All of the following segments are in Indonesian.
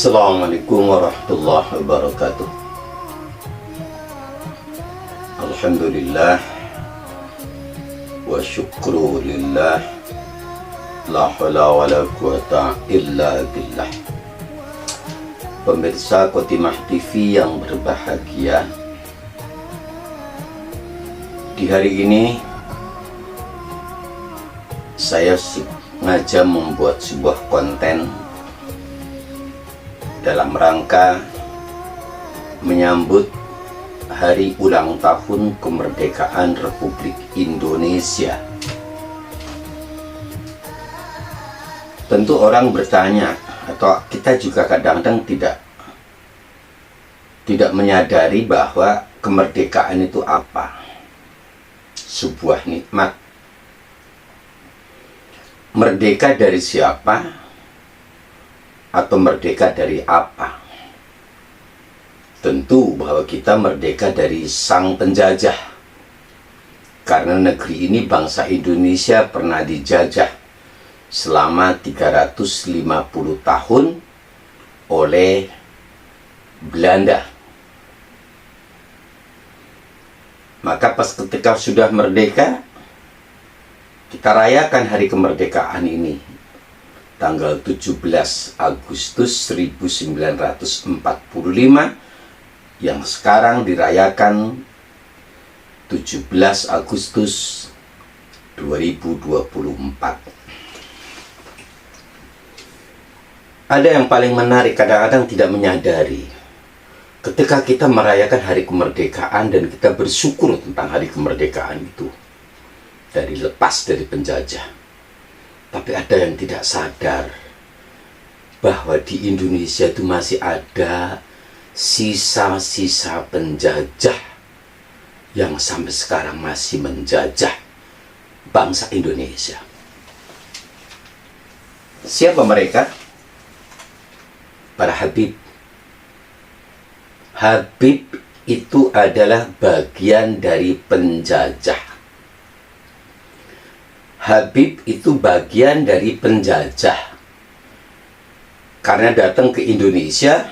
Assalamualaikum warahmatullahi wabarakatuh. Alhamdulillah wa syukru lillah, la haula wa la quwata illa billah. Pemirsa Khotimah TV yang berbahagia, di hari ini saya sengaja membuat sebuah konten dalam rangka menyambut hari ulang tahun kemerdekaan Republik Indonesia. Tentu orang bertanya, atau kita juga kadang-kadang tidak menyadari bahwa kemerdekaan itu apa? Sebuah nikmat. Merdeka dari siapa? Atau merdeka dari apa? Tentu bahwa kita merdeka dari sang penjajah, karena negeri ini, bangsa Indonesia, pernah dijajah selama 350 tahun oleh Belanda. Maka pas ketika sudah merdeka, kita rayakan hari kemerdekaan ini tanggal 17 Agustus 1945 yang sekarang dirayakan 17 Agustus 2024. Ada yang paling menarik, kadang-kadang tidak menyadari. Ketika kita merayakan hari kemerdekaan dan kita bersyukur tentang hari kemerdekaan itu, dari lepas dari penjajah. Tapi ada yang tidak sadar bahwa di Indonesia itu masih ada sisa-sisa penjajah yang sampai sekarang masih menjajah bangsa Indonesia. Siapa mereka? Para Habib. Habib itu adalah bagian dari penjajah. Habib itu bagian dari penjajah, karena datang ke Indonesia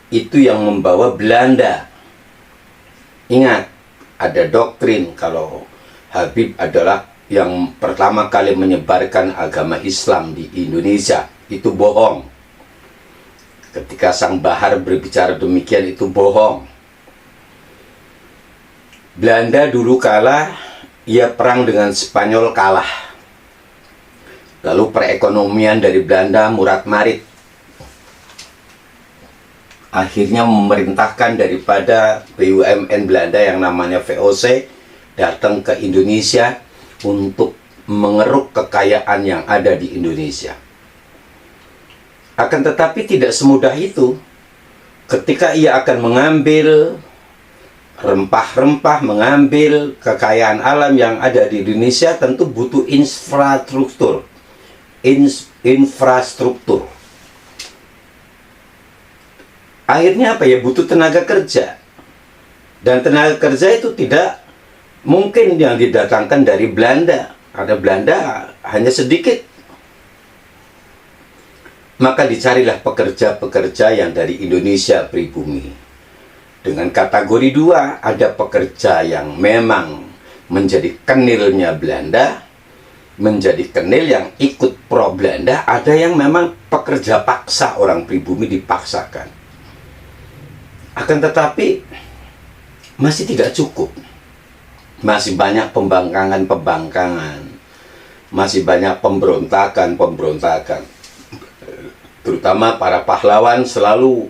itu yang membawa Belanda. Ingat, ada doktrin kalau Habib adalah yang pertama kali menyebarkan agama Islam di Indonesia. Itu bohong. Ketika Sang Bahar berbicara demikian, itu bohong. Belanda dulu kalah. Ia perang dengan Spanyol, kalah. Lalu perekonomian dari Belanda murat-marit. Akhirnya memerintahkan daripada BUMN Belanda yang namanya VOC datang ke Indonesia untuk mengeruk kekayaan yang ada di Indonesia. Akan tetapi tidak semudah itu. Ketika ia akan mengambil rempah-rempah, mengambil kekayaan alam yang ada di Indonesia, tentu butuh infrastruktur. Infrastruktur. Akhirnya apa ya? Butuh tenaga kerja. Dan tenaga kerja itu tidak mungkin yang didatangkan dari Belanda, karena Belanda hanya sedikit. Maka dicarilah pekerja-pekerja yang dari Indonesia pribumi. Dengan kategori dua, ada pekerja yang memang menjadi kenilnya Belanda, menjadi kenil yang ikut pro Belanda, ada yang memang pekerja paksa, orang pribumi dipaksakan. Akan tetapi masih tidak cukup. Masih banyak pembangkangan, masih banyak pemberontakan. Terutama para pahlawan selalu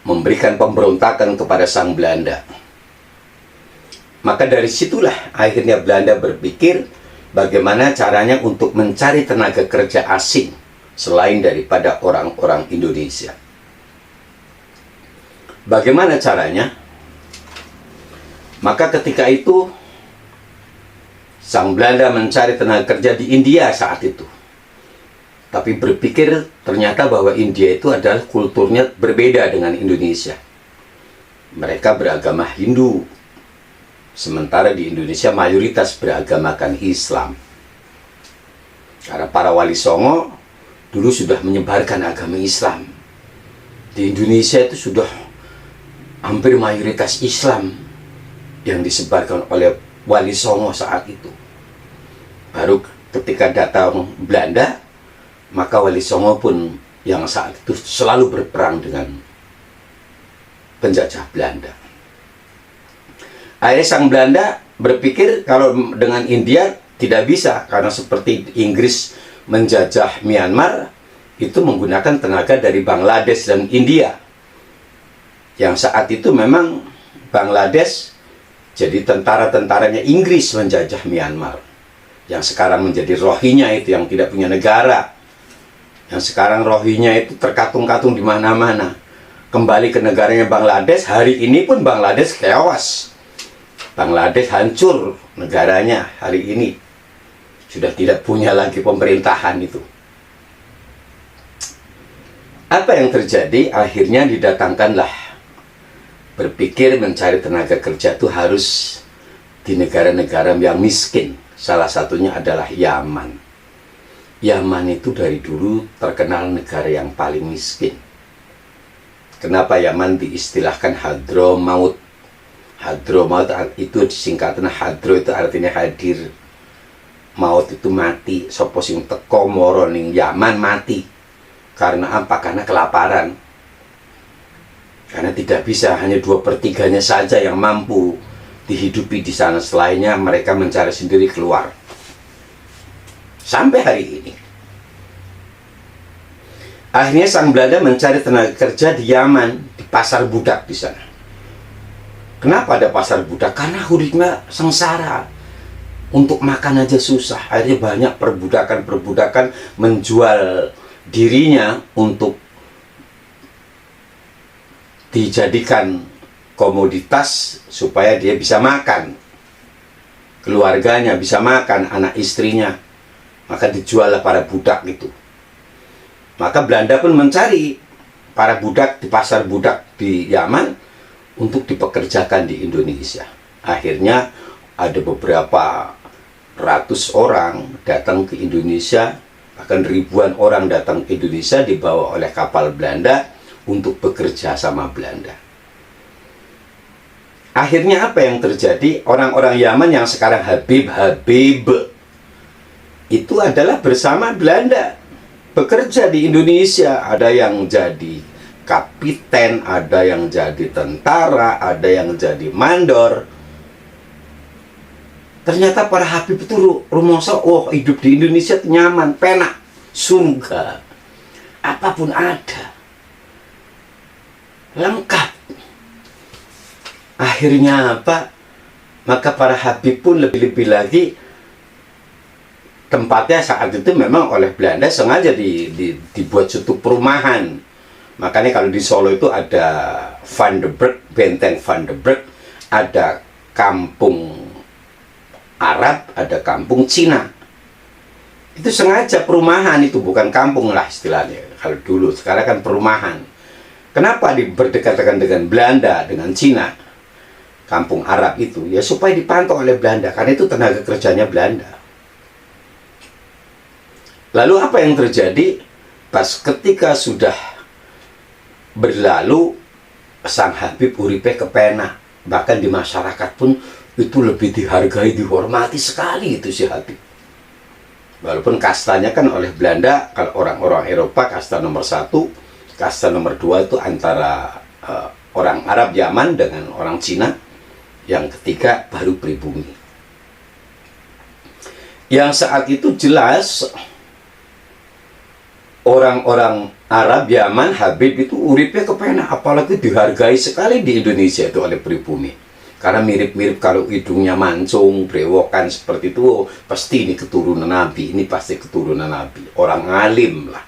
memberikan pemberontakan kepada sang Belanda. Maka dari situlah akhirnya Belanda berpikir bagaimana caranya untuk mencari tenaga kerja asing selain daripada orang-orang Indonesia. Bagaimana caranya? Maka ketika itu sang Belanda mencari tenaga kerja di India saat itu. Tapi berpikir ternyata bahwa India itu adalah kulturnya berbeda dengan Indonesia. Mereka beragama Hindu, sementara di Indonesia mayoritas beragamakan Islam. Karena para wali songo dulu sudah menyebarkan agama Islam. Di Indonesia itu sudah hampir mayoritas Islam yang disebarkan oleh Wali Songo saat itu. Baru ketika datang Belanda, maka Wali Songo pun yang saat itu selalu berperang dengan penjajah Belanda. Akhirnya sang Belanda berpikir kalau dengan India tidak bisa, karena seperti Inggris menjajah Myanmar itu menggunakan tenaga dari Bangladesh dan India. Yang saat itu memang Bangladesh jadi tentara-tentaranya Inggris menjajah Myanmar. Yang sekarang menjadi Rohingya itu yang tidak punya negara. Yang sekarang Rohingya itu terkatung-katung di mana-mana. Kembali ke negaranya Bangladesh, hari ini pun Bangladesh chaos. Bangladesh hancur negaranya hari ini. Sudah tidak punya lagi pemerintahan itu. Apa yang terjadi? Akhirnya didatangkanlah, berpikir mencari tenaga kerja itu harus di negara-negara yang miskin. Salah satunya adalah Yaman. Yaman itu dari dulu terkenal negara yang paling miskin. Kenapa Yaman diistilahkan Hadramaut? Hadramaut itu disingkatan Hadro itu artinya hadir. Maut itu mati. Sopo sing teko moro ning Yaman mati. Karena apa? Karena kelaparan. Karena tidak bisa, hanya 2/3-nya saja yang mampu dihidupi di sana. Selainnya mereka mencari sendiri keluar. Sampai hari ini. Akhirnya sang Belanda mencari tenaga kerja di Yaman, di pasar budak di sana. Kenapa ada pasar budak? Karena hidupnya sengsara. Untuk makan aja susah. Akhirnya banyak perbudakan menjual dirinya untuk dijadikan komoditas supaya dia bisa makan, keluarganya bisa makan, anak istrinya. Maka dijuallah para budak itu. Maka Belanda pun mencari para budak di pasar budak di Yaman untuk dipekerjakan di Indonesia. Akhirnya ada beberapa ratus orang datang ke Indonesia, bahkan ribuan orang datang ke Indonesia dibawa oleh kapal Belanda untuk bekerja sama Belanda. Akhirnya apa yang terjadi? Orang-orang Yaman yang sekarang Habib itu adalah bersama Belanda bekerja di Indonesia. Ada yang jadi kapiten, ada yang jadi tentara, ada yang jadi mandor. Ternyata para Habib itu rumoso, oh hidup di Indonesia nyaman, penak, surga, apapun ada, lengkap. Akhirnya apa? Maka para Habib pun lebih-lebih lagi, tempatnya saat itu memang oleh Belanda sengaja dibuat suatu perumahan. Makanya kalau di Solo itu ada Van der Burg, Benteng Van der Burg, ada kampung Arab, ada kampung Cina. Itu sengaja perumahan, itu bukan kampung lah istilahnya. Kalau dulu, sekarang kan perumahan. Kenapa berdekatan dengan Belanda, dengan Cina, kampung Arab itu? Ya supaya dipantau oleh Belanda, karena itu tenaga kerjanya Belanda. Lalu apa yang terjadi? Pas ketika sudah berlalu, sang Habib uripe kepenak. Bahkan di masyarakat pun itu lebih dihargai, dihormati sekali itu si Habib. Walaupun kastanya kan oleh Belanda, kalau orang-orang Eropa kasta nomor 1, kasta nomor 2 itu antara orang Arab Yaman dengan orang Cina. Yang ketiga baru pribumi. Yang saat itu jelas orang-orang Arab Yaman, Habib itu uripnya kepenak, apalagi dihargai sekali di Indonesia itu oleh pribumi. Karena mirip-mirip, kalau hidungnya mancung, brewokan seperti itu, oh, pasti ini keturunan Nabi, ini pasti keturunan Nabi, orang alim lah.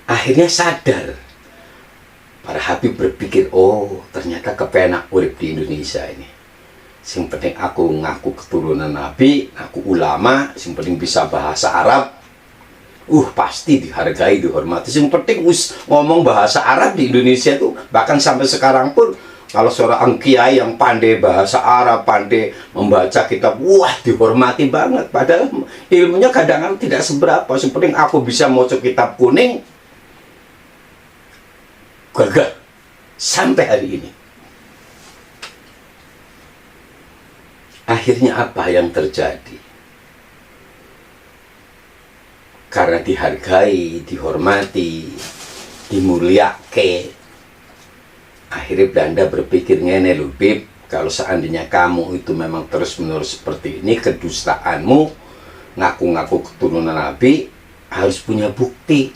Akhirnya sadar, para Habib berpikir, oh ternyata kepenak urip di Indonesia ini. Sing penting aku ngaku keturunan Nabi, aku ulama, sing penting bisa bahasa Arab, pasti dihargai, dihormati. Yang penting ngomong bahasa Arab di Indonesia tuh, bahkan sampai sekarang pun Kalau seorang kiai yang pandai bahasa Arab, pandai membaca kitab, wah dihormati banget. Padahal ilmunya kadang-kadang tidak seberapa. Seperti aku bisa mau kitab kuning, gagal sampai hari ini. Akhirnya apa yang terjadi? Karena dihargai, dihormati, dimuliake, akhirnya Belanda berpikir, ngene lho Bib, kalau seandainya kamu itu memang terus-menerus seperti ini, kedustaanmu, ngaku-ngaku keturunan Nabi, harus punya bukti.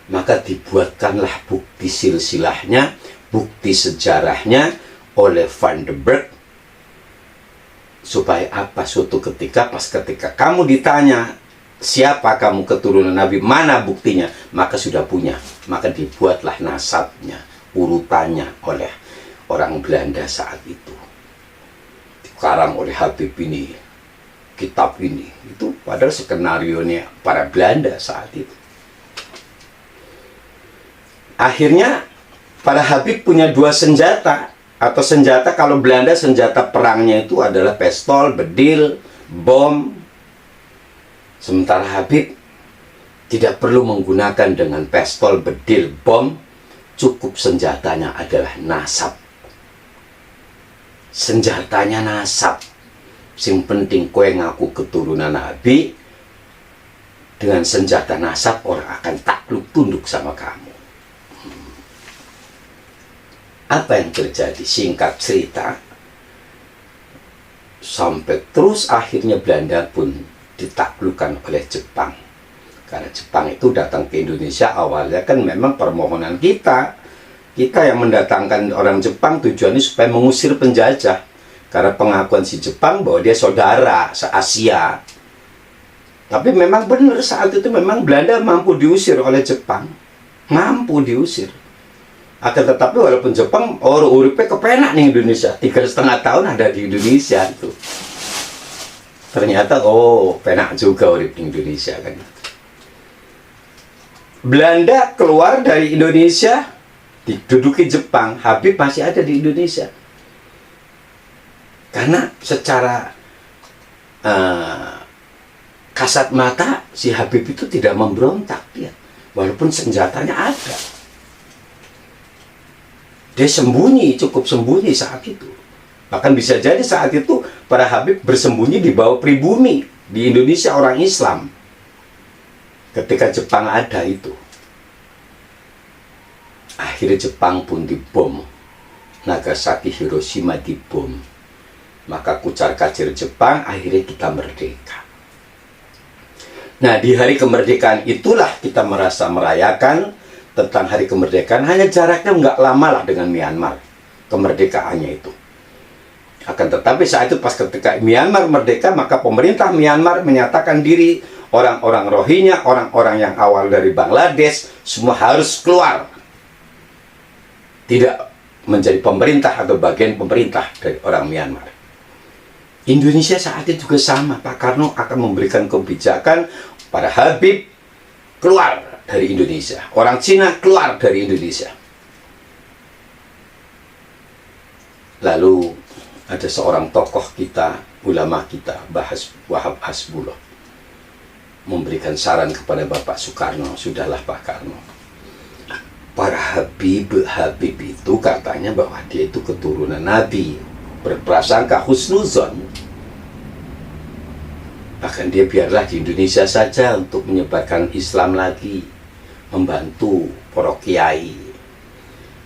Maka dibuatkanlah bukti silsilahnya, bukti sejarahnya oleh Van der Berg. Supaya apa? Suatu ketika, pas ketika kamu ditanya, siapa kamu keturunan Nabi, mana buktinya? Maka sudah punya. Maka dibuatlah nasabnya, urutannya oleh orang Belanda saat itu. Dikarang oleh Habib ini, kitab ini. Itu padahal skenarionya para Belanda saat itu. Akhirnya para Habib punya dua senjata. Atau senjata, kalau Belanda senjata perangnya itu adalah pistol, bedil, bom. Sementara Habib tidak perlu menggunakan dengan pistol, bedil, bom. Cukup senjatanya adalah nasab. Senjatanya nasab. Sing penting kowe ngaku keturunan Nabi. Dengan senjata nasab orang akan takluk tunduk sama kamu. Apa yang terjadi? Singkat cerita, sampai terus akhirnya Belanda pun ditaklukkan oleh Jepang. Karena Jepang itu datang ke Indonesia awalnya kan memang permohonan kita yang mendatangkan orang Jepang tujuannya supaya mengusir penjajah. Karena pengakuan si Jepang bahwa dia saudara se-Asia. Tapi memang benar saat itu memang Belanda mampu diusir oleh Jepang. Mampu diusir. Akan tetapi walaupun Jepang uripe kepenak nih Indonesia, 3,5 tahun ada di Indonesia itu. Ternyata penak juga urip di Indonesia kan. Belanda keluar dari Indonesia, diduduki Jepang, Habib masih ada di Indonesia. Karena secara kasat mata si Habib itu tidak memberontak dia, walaupun senjatanya ada. Dia sembunyi, cukup sembunyi saat itu. Bahkan bisa jadi saat itu para Habib bersembunyi di bawah pribumi di Indonesia orang Islam. Ketika Jepang ada itu. Akhirnya Jepang pun dibom. Nagasaki, Hiroshima dibom. Maka kucar kacir Jepang, akhirnya kita merdeka. Nah, di hari kemerdekaan itulah kita merasa merayakan tentang hari kemerdekaan, hanya jaraknya nggak lama lah dengan Myanmar kemerdekaannya itu. Akan tetapi saat itu pas ketika Myanmar merdeka, maka pemerintah Myanmar menyatakan diri, orang-orang Rohingya, orang-orang yang awal dari Bangladesh, semua harus keluar. Tidak menjadi pemerintah atau bagian pemerintah dari orang Myanmar. Indonesia saat itu juga sama. Pak Karno akan memberikan kebijakan pada Habib keluar dari Indonesia. Orang Cina keluar dari Indonesia. Lalu ada seorang tokoh kita, ulama kita, Wahab Hasbullah, memberikan saran kepada Bapak Soekarno, sudahlah Pak Karno. Para Habib itu katanya bahwa dia itu keturunan Nabi, berprasangka husnuzon. Bahkan dia biarlah di Indonesia saja untuk menyebarkan Islam lagi, membantu para kiai.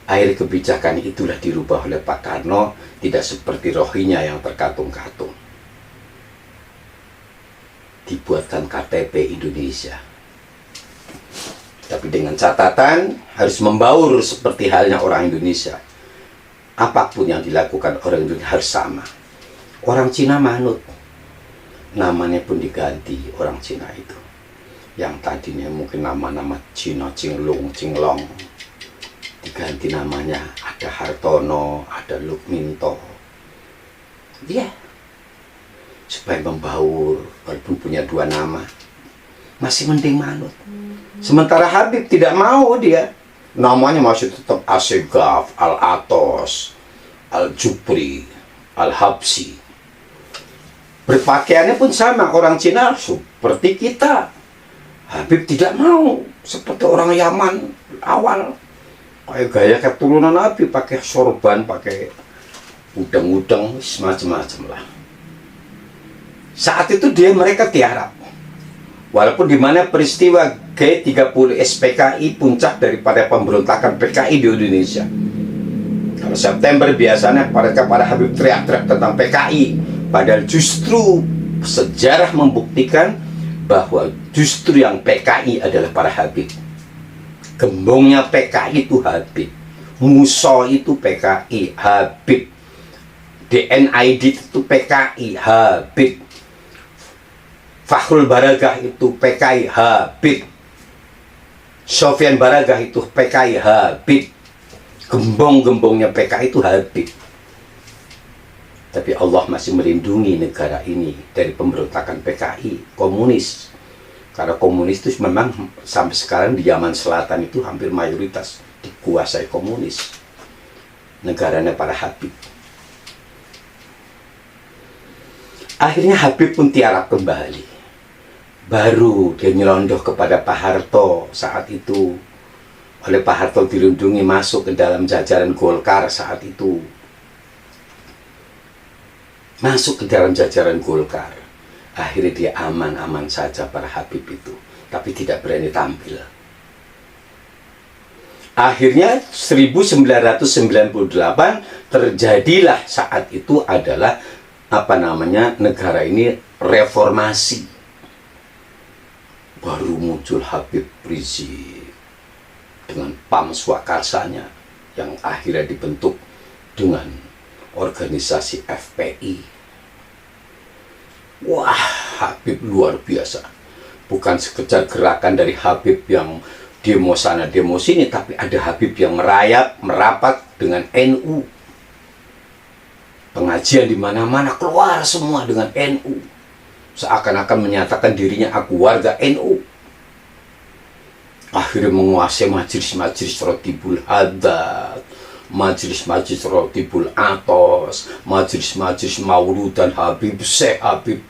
Akhir kebijakan itulah dirubah oleh Pak Karno, tidak seperti Rohingya yang terkatung-katung. Dibuatkan KTP Indonesia. Tapi dengan catatan harus membaur seperti halnya orang Indonesia. Apapun yang dilakukan orang Indonesia harus sama. Orang Cina manut. Namanya pun diganti orang Cina itu. Yang tadinya mungkin nama-nama Cina, Cinglung, Cinglong, diganti namanya, ada Hartono, ada Lukminto. Ya, supaya membaur, walaupun punya dua nama, masih mending manut. Sementara Habib tidak mau dia. Namanya masih tetap Asegaf, Al-Atos, Al-Jubri, Al-Habsi. Berpakaiannya pun sama, orang Cina seperti kita. Habib tidak mau seperti orang Yaman awal, kayak gaya keturunan Nabi, pakai sorban, pakai udang-udang, semacam-macam lah. Saat itu mereka tiarap. Walaupun di mana peristiwa G30 SPKI puncak daripada pemberontakan PKI di Indonesia. Kalau September biasanya para Habib teriak-teriak tentang PKI, padahal justru sejarah membuktikan bahwa justru yang PKI adalah para Habib. Gembongnya PKI itu Habib, Muso itu PKI, Habib, DNID itu PKI, Habib, Fakhrul Baragah itu PKI, Habib, Sofyan Baragah itu PKI, Habib. Gembong-gembongnya PKI itu Habib. Tapi Allah masih melindungi negara ini dari pemberontakan PKI, komunis. Karena komunis itu memang sampai sekarang di Yaman Selatan itu hampir mayoritas dikuasai komunis. Negaranya para Habib. Akhirnya Habib pun tiarap kembali. Baru dia nyelondoh kepada Pak Harto saat itu. Oleh Pak Harto dirundungi masuk ke dalam jajaran Golkar saat itu. Masuk ke dalam jajaran Golkar. Akhirnya dia aman-aman saja para Habib itu, tapi tidak berani tampil. Akhirnya 1998 terjadilah saat itu adalah negara ini reformasi. Baru muncul Habib Rizik dengan PAM Swakarsanya yang akhirnya dibentuk dengan organisasi FPI. Wah, Habib luar biasa. Bukan sekedar gerakan dari Habib yang demo sana demo sini, tapi ada Habib yang merayap, merapat dengan NU. Pengajian di mana-mana keluar semua dengan NU. Seakan-akan menyatakan dirinya aku warga NU. Akhirnya menguasai majelis-majelis Rotibul Haddad, majelis-majelis Rotibul Atos, majelis-majelis Maulud dan Habib Syekh, Habib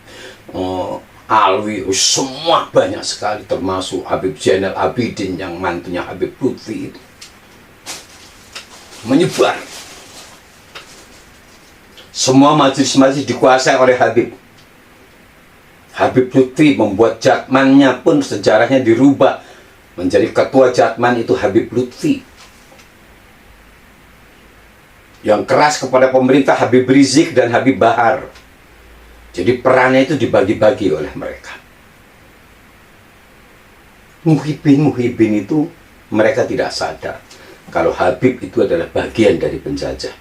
Alwi, semua banyak sekali, termasuk Habib Zainal Abidin yang mantunya Habib Lutfi itu. Menyebar. Semua majelis-majelis dikuasai oleh Habib. Habib Lutfi membuat jatmannya pun sejarahnya dirubah. Menjadi ketua jatman itu Habib Lutfi. Yang keras kepada pemerintah Habib Rizik dan Habib Bahar. Jadi perannya itu dibagi-bagi oleh mereka. Muhibin itu mereka tidak sadar kalau Habib itu adalah bagian dari penjajah.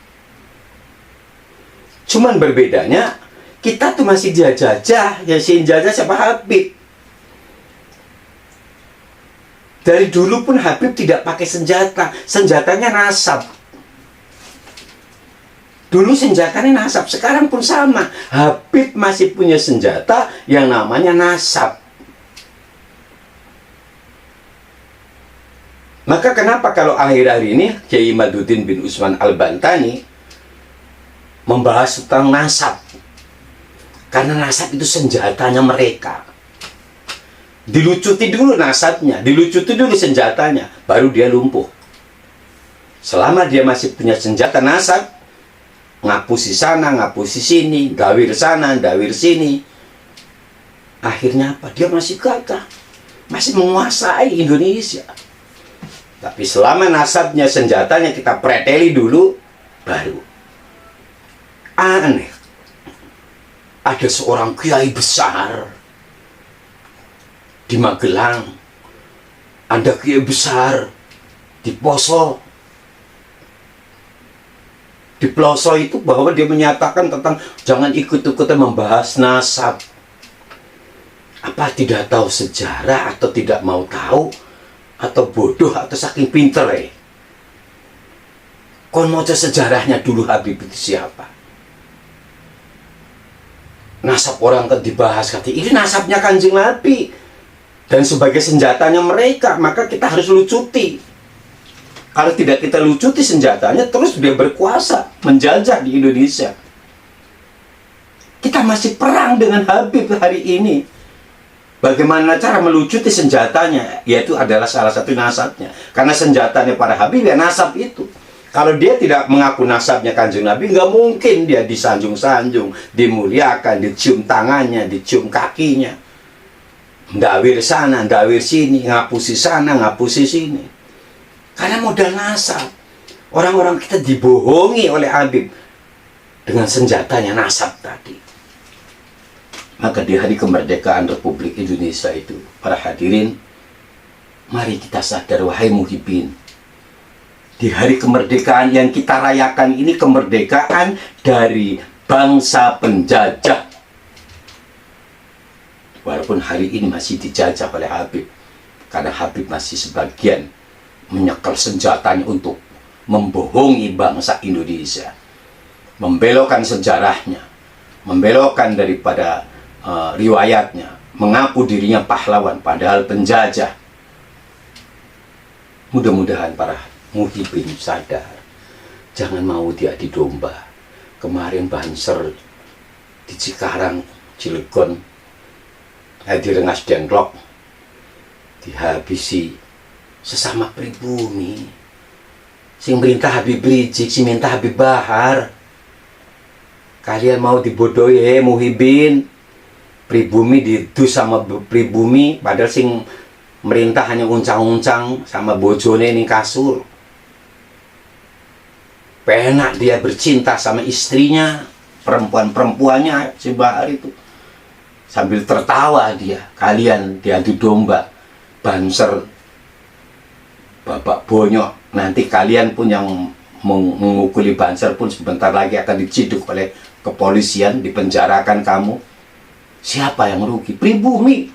Cuman berbedanya, kita tuh masih dijajah, yang jajah siapa? Habib. Dari dulu pun Habib tidak pakai senjata, senjatanya nasab. Dulu senjatanya nasab, sekarang pun sama. Habib masih punya senjata yang namanya nasab. Maka kenapa kalau akhir-akhir ini Kiai Maduddin bin Usman Al-Bantani membahas tentang nasab? Karena nasab itu senjatanya mereka. Dilucuti dulu nasabnya, dilucuti dulu senjatanya, baru dia lumpuh. Selama dia masih punya senjata nasab, ngapusi sana, ngapusi sini, dawir sana, dawir sini. Akhirnya apa? Dia masih gagah, masih menguasai Indonesia. Tapi selama nasabnya, senjatanya kita preteli dulu, baru. Aneh. Ada seorang kiai besar di Magelang, ada kiai besar di Poso. Di Pelosok itu bahwa dia menyatakan tentang jangan ikut-ikutan membahas nasab. Apa tidak tahu sejarah, atau tidak mau tahu, atau bodoh, atau saking pinter ya? Kon mau sejarahnya dulu Habib itu siapa? Nasab orang kan dibahas, kata ini nasabnya Kanjeng Nabi dan sebagai senjatanya mereka, maka kita harus lucuti. Kalau tidak kita lucuti senjatanya, terus dia berkuasa, menjajah di Indonesia. Kita masih perang dengan Habib hari ini. Bagaimana cara melucuti senjatanya? Yaitu adalah salah satu nasabnya. Karena senjatanya para Habib ya nasab itu. Kalau dia tidak mengaku nasabnya Kanjeng Nabi, nggak mungkin dia disanjung-sanjung, dimuliakan, dicium tangannya, dicium kakinya. Ndawir sana, ndawir sini, ngapusi sana, ngapusi sini. Karena modal nasab. Orang-orang kita dibohongi oleh Habib dengan senjatanya nasab tadi. Maka di hari kemerdekaan Republik Indonesia itu, para hadirin, mari kita sadar, wahai muhibbin, di hari kemerdekaan yang kita rayakan ini kemerdekaan dari bangsa penjajah. Walaupun hari ini masih dijajah oleh Habib, karena Habib masih sebagian menyekel senjatanya untuk membohongi bangsa Indonesia, membelokkan sejarahnya, membelokkan daripada riwayatnya, mengaku dirinya pahlawan padahal penjajah. Mudah-mudahan para muhibbin sadar, jangan mau diadu domba. Kemarin Banser di Cikarang, Cilegon, di Rengas Dengklok, dihabisi sesama pribumi. Sing perintah Habib Rizik, sing minta Habib Bahar. Kalian mau dibodohi muhibbin. Pribumi didus sama pribumi, padahal sing merintah hanya uncang-uncang sama bojone ning kasur. Penak dia bercinta sama istrinya, perempuan-perempuannya si Bahar itu. Sambil tertawa dia, kalian diadu domba. Banser, Bapak Bonyok, nanti kalian pun yang mengukuli Banser pun sebentar lagi akan diciduk oleh kepolisian, dipenjarakan kamu. Siapa yang rugi? Pribumi.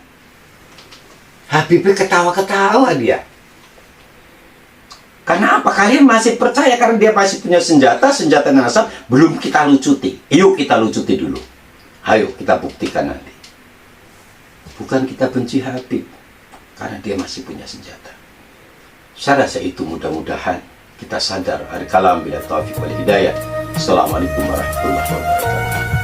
Habib ketawa-ketawa dia. Karena apa? Kalian masih percaya karena dia masih punya senjata nasab, belum kita lucuti. Yuk kita lucuti dulu. Ayo kita buktikan nanti. Bukan kita benci Habib, karena dia masih punya senjata. Saya rasa itu mudah-mudahan kita sadar. Hari kalam bila taufiq wal hidayah. Assalamualaikum warahmatullahi wabarakatuh.